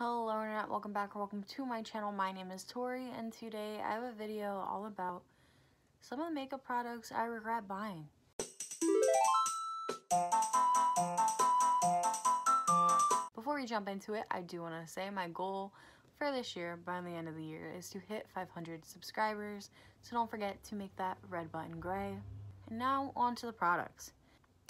Hello Internet, welcome back or welcome to my channel. My name is Tori and today I have a video all about some of the makeup products I regret buying. Before we jump into it, I do want to say my goal for this year by the end of the year is to hit 500 subscribers, so don't forget to make that red button gray. And now on to the products.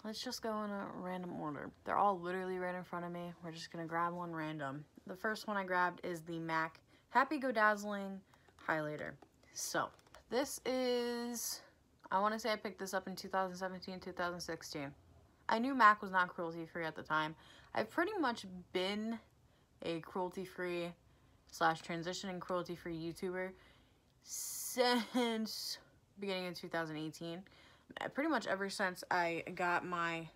Let's just go in a random order. They're all literally right in front of me. We're just gonna grab one random. The first one I grabbed is the MAC Happy Go Dazzling Highlighter. So, this is, I wanna say I picked this up in 2017, 2016. I knew MAC was not cruelty-free at the time. I've pretty much been a cruelty-free / transitioning cruelty-free YouTuber since beginning of 2018. Pretty much ever since I got my,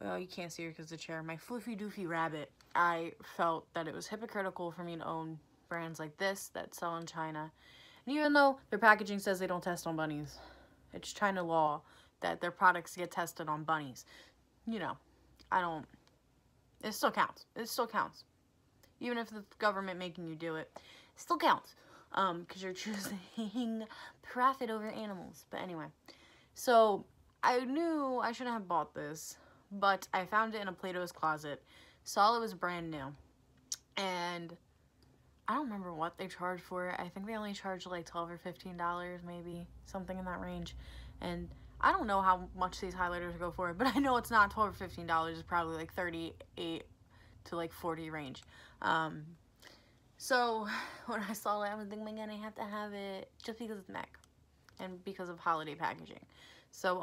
oh, you can't see her because of the chair, my Floofy Doofy Rabbit, I felt that it was hypocritical for me to own brands like this that sell in China. And even though their packaging says they don't test on bunnies, it's China law that their products get tested on bunnies. You know, it still counts. It still counts. Even if the government making you do it, it still counts. Because you're choosing profit over animals. But anyway. So, I knew I shouldn't have bought this, but I found it in a Plato's closet, saw it was brand new, and I don't remember what they charged for it. I think they only charged like $12 or $15, maybe, something in that range, and I don't know how much these highlighters go for, but I know it's not $12 or $15, it's probably like 38 to like 40 range. So, when I saw it, I was thinking, man, I have to have it just because it's MAC. And because of holiday packaging. So,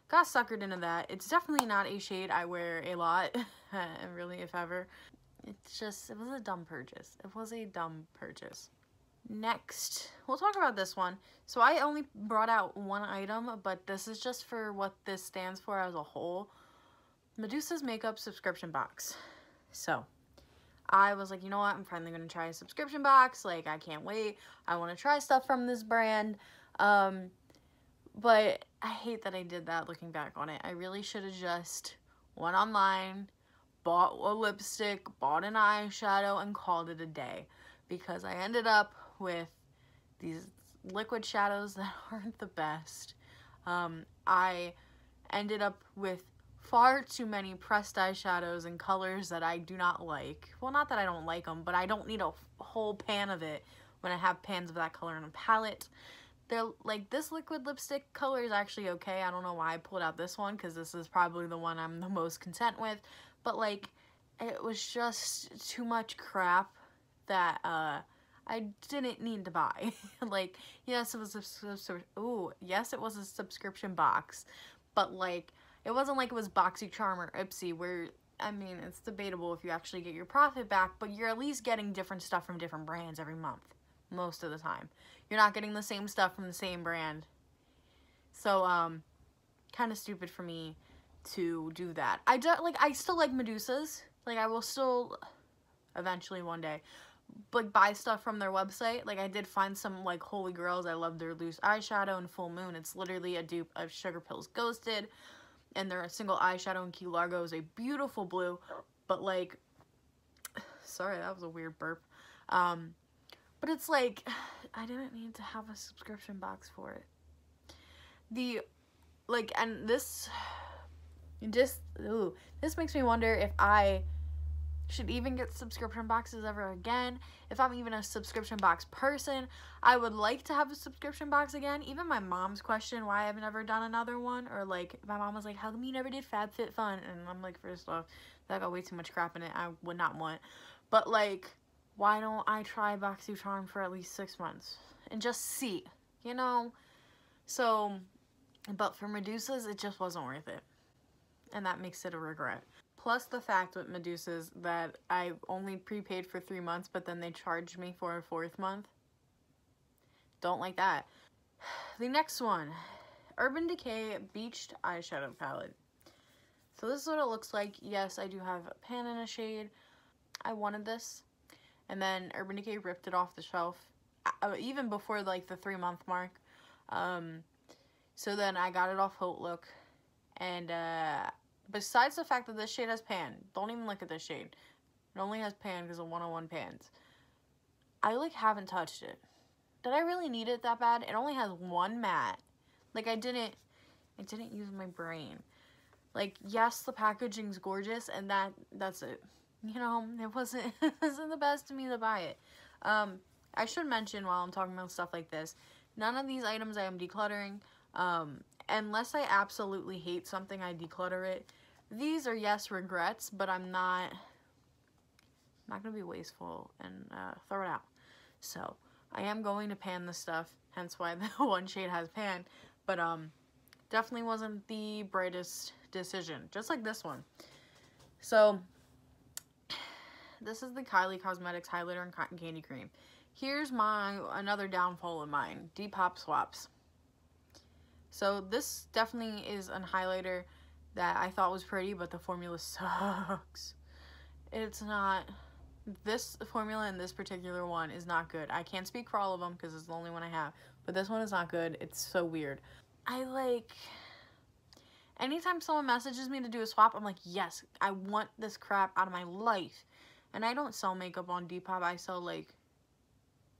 got suckered into that. It's definitely not a shade I wear a lot, really, if ever. It's just, it was a dumb purchase. It was a dumb purchase. Next, we'll talk about this one. So, I only brought out one item, but this is just for what this stands for as a whole. Medusa's Makeup Subscription Box. So, I was like, you know what, I'm finally going to try a subscription box. Like, I can't wait. I want to try stuff from this brand. But I hate that I did that looking back on it. I really should have just went online, bought a lipstick, bought an eyeshadow, and called it a day. Because I ended up with these liquid shadows that aren't the best. I ended up with far too many pressed eyeshadows and colors that I do not like. Well, not that I don't like them, but I don't need a whole pan of it when I have pans of that color in a palette. They're like, this liquid lipstick color is actually okay. I don't know why I pulled out this one, because this is probably the one I'm the most content with. But like, it was just too much crap that I didn't need to buy. Like, yes, it was yes, it was a subscription box, but like, it wasn't like it was BoxyCharm or Ipsy, where, I mean, it's debatable if you actually get your profit back, but you're at least getting different stuff from different brands every month, most of the time. You're not getting the same stuff from the same brand. So, kind of stupid for me to do that. I still like Medusa's. Like, I will still, eventually one day, like, buy stuff from their website. Like, I did find some, like, Holy Grails. I love their loose eyeshadow and Full Moon. It's literally a dupe of Sugar Pills Ghosted. And their single eyeshadow in Key Largo is a beautiful blue. But, like, sorry, that was a weird burp. But it's like, I didn't need to have a subscription box for it. And this makes me wonder if I should even get subscription boxes ever again. If I'm even a subscription box person, I would like to have a subscription box again. Even my mom's question why I've never done another one, or like, my mom was like, how come you never did FabFitFun? And I'm like, first off, that got way too much crap in it. I would not want. But like, why don't I try BoxyCharm for at least 6 months and just see, you know? So, but for Medusa's, it just wasn't worth it. And that makes it a regret. Plus the fact with Medusa's that I only prepaid for 3 months, but then they charged me for a 4th month. Don't like that. The next one, Urban Decay Beached Eyeshadow Palette. So this is what it looks like. Yes, I do have a pan in a shade. I wanted this. And then Urban Decay ripped it off the shelf, even before like the 3-month mark. So then I got it off Look, and besides the fact that this shade has pan, don't even look at this shade. It only has pan because of 101 pans. I, like, haven't touched it. Did I really need it that bad? It only has one matte. Like, I didn't use my brain. Like, yes, the packaging's gorgeous, and that's it. You know, it wasn't the best to me to buy it. I should mention while I'm talking about stuff like this, none of these items I am decluttering. Unless I absolutely hate something, I declutter it. These are, yes, regrets, but I'm not gonna be wasteful and throw it out. So I am going to pan this stuff, hence why the one shade has pan, but definitely wasn't the brightest decision, just like this one. So this is the Kylie Cosmetics highlighter and cotton candy cream. Here's another downfall of mine, Depop swaps. So this definitely is a highlighter that I thought was pretty, but the formula sucks. It's not. This formula in this particular one is not good. I can't speak for all of them because it's the only one I have, but this one is not good. It's so weird. Anytime someone messages me to do a swap, I'm like, yes, I want this crap out of my life. And I don't sell makeup on Depop. I sell, like,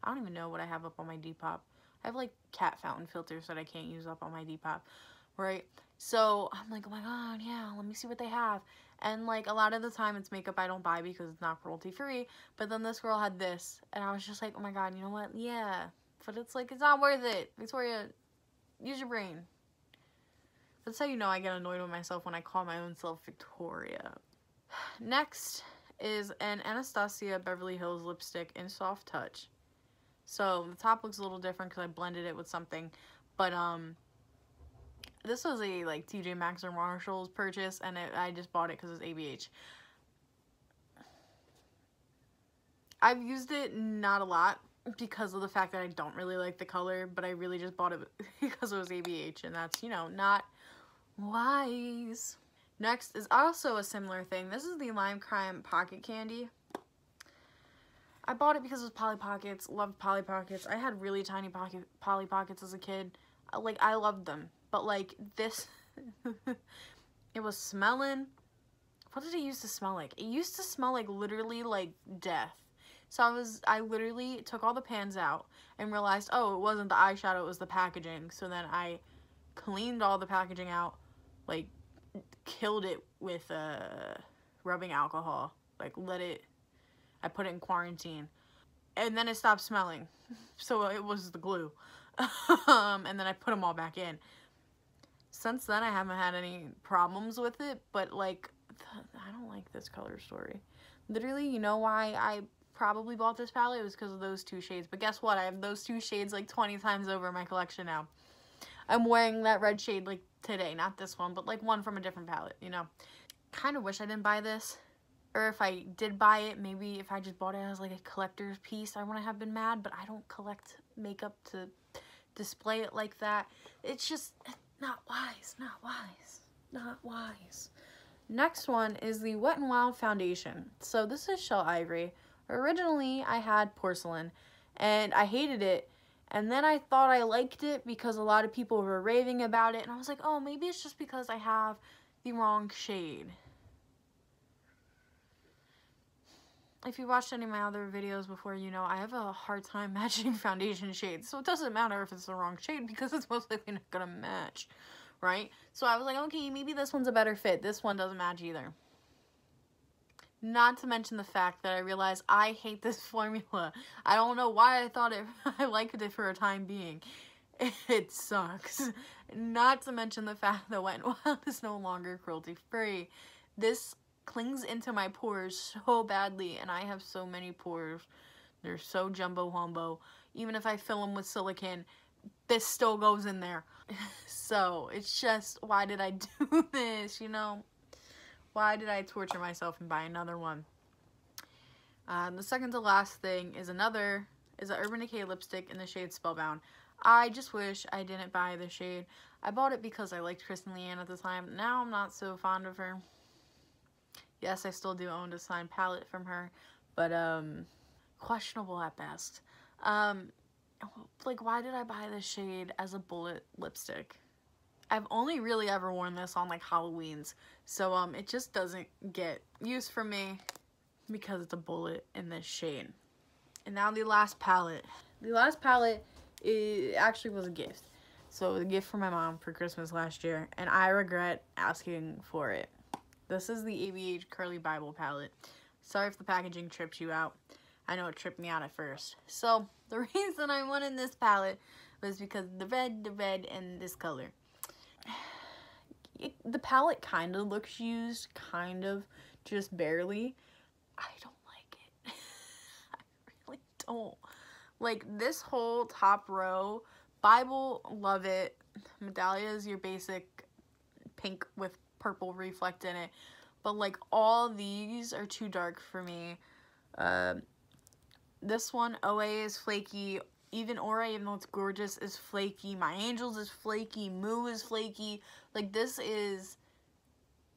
I don't even know what I have up on my Depop. I have, like, cat fountain filters that I can't use up on my Depop, right? So I'm like, oh my god, yeah, let me see what they have. And, like, a lot of the time it's makeup I don't buy because it's not cruelty free. But then this girl had this, and I was just like, oh my god, you know what? Yeah. But it's like, it's not worth it. Victoria, use your brain. That's how you know I get annoyed with myself when I call my own self Victoria. Next is an Anastasia Beverly Hills lipstick in Soft Touch. So the top looks a little different because I blended it with something. But this was a, like, TJ Maxx or Marshalls purchase, and I just bought it because it's ABH. I've used it not a lot because of the fact that I don't really like the color, but I really just bought it because it was ABH, and that's, you know, not wise. Next is also a similar thing. This is the Lime Crime Pocket Candy. I bought it because it was Polly Pockets. Loved Polly Pockets. I had really tiny Polly Pockets as a kid. Like, I loved them. But, like, this, it was smelling. What did it used to smell like? It used to smell like literally like death. So I literally took all the pans out and realized, oh, it wasn't the eyeshadow, it was the packaging. So then I cleaned all the packaging out, like, killed it with rubbing alcohol. Like, I put it in quarantine. And then it stopped smelling. So it was the glue. And then I put them all back in. Since then, I haven't had any problems with it, but, like, I don't like this color story. Literally, you know why I probably bought this palette? It was because of those two shades. But guess what? I have those two shades, like, 20 times over in my collection now. I'm wearing that red shade, like, today. Not this one, but, like, one from a different palette, you know. Kind of wish I didn't buy this. Or if I did buy it, maybe if I just bought it as, like, a collector's piece, I wouldn't have been mad. But I don't collect makeup to display it like that. It's just not wise, not wise, not wise. Next one is the Wet n Wild foundation. So this is Shell Ivory. Originally, I had porcelain, and I hated it. And then I thought I liked it because a lot of people were raving about it. And I was like, oh, maybe it's just because I have the wrong shade. If you watched any of my other videos before, you know I have a hard time matching foundation shades. So it doesn't matter if it's the wrong shade because it's most likely not going to match, right? So I was like, okay, maybe this one's a better fit. This one doesn't match either. Not to mention the fact that I realized I hate this formula. I don't know why I thought I liked it for a time being. It sucks. Not to mention the fact that Wet n Wild is no longer cruelty free. This clings into my pores so badly, and I have so many pores. They're so jumbo wumbo. Even if I fill them with silicone, this still goes in there. So it's just, why did I do this, you know? Why did I torture myself and buy another one? The second to last thing is an Urban Decay lipstick in the shade Spellbound. I just wish I didn't buy the shade. I bought it because I liked Kristen Leanne at the time. Now I'm not so fond of her. Yes, I still do own a signed palette from her, but questionable at best. Like, why did I buy this shade as a bullet lipstick? I've only really ever worn this on, like, Halloween's, so it just doesn't get used for me. because it's a bullet in this shade. And now the last palette. The last palette actually was a gift. So it was a gift from my mom for Christmas last year, and I regret asking for it. This is the ABH Curly Bible palette. Sorry if the packaging tripped you out. I know it tripped me out at first. So the reason I wanted this palette was because the red, and this color. The palette kind of looks used, kind of, just barely. I don't like it. I really don't. Like, this whole top row, Bible, love it. Medallia is your basic pink with purple reflect in it. But, like, all these are too dark for me. This one, OA, is flaky. Even Aura, even though it's gorgeous, is flaky. My Angels is flaky. Moo is flaky. Like, this is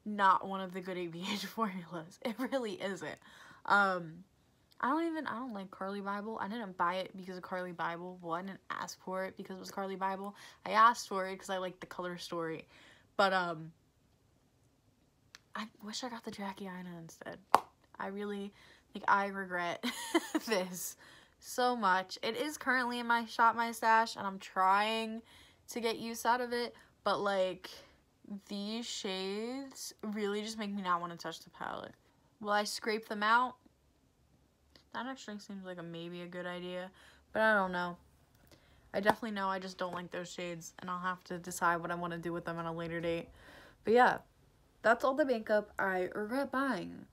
not one of the good ABH formulas. It really isn't. I don't like Carly Bible. I didn't buy it because of Carly Bible. Well, I didn't ask for it because it was Carly Bible. I asked for it because I liked the color story. But, I wish I got the Jackie Aina instead. I really, like, I regret this so much. It is currently in my shop, my stash, and I'm trying to get use out of it. But, like, these shades really just make me not want to touch the palette. Will I scrape them out? That actually seems like maybe a good idea, but I don't know. I definitely know I just don't like those shades, and I'll have to decide what I want to do with them at a later date. But yeah, that's all the makeup I regret buying.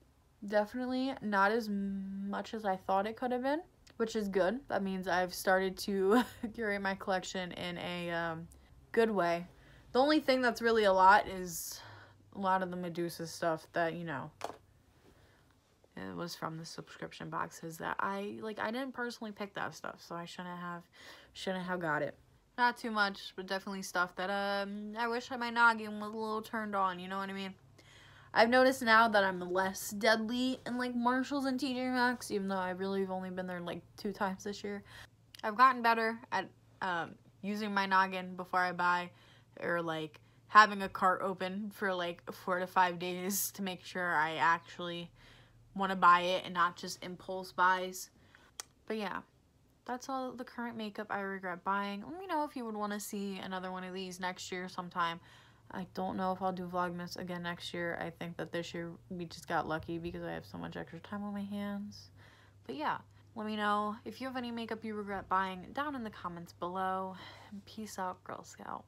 Definitely not as much as I thought it could have been, which is good. That means I've started to curate my collection in a good way. The only thing that's really a lot is a lot of the Medusa stuff that, you know, it was from the subscription boxes that I didn't personally pick that stuff, so I shouldn't have got it. Not too much, but definitely stuff that I wish my noggin was a little turned on, you know what I mean? I've noticed now that I'm less deadly in, like, Marshalls and TJ Maxx, even though I really have only been there, like, 2 times this year. I've gotten better at using my noggin before I buy, or, like, having a cart open for, like, 4 to 5 days to make sure I actually want to buy it and not just impulse buys. But yeah, that's all the current makeup I regret buying. Let me know if you would want to see another one of these next year sometime. I don't know if I'll do Vlogmas again next year. I think that this year we just got lucky because I have so much extra time on my hands. But yeah, let me know if you have any makeup you regret buying down in the comments below. And peace out, Girl Scout.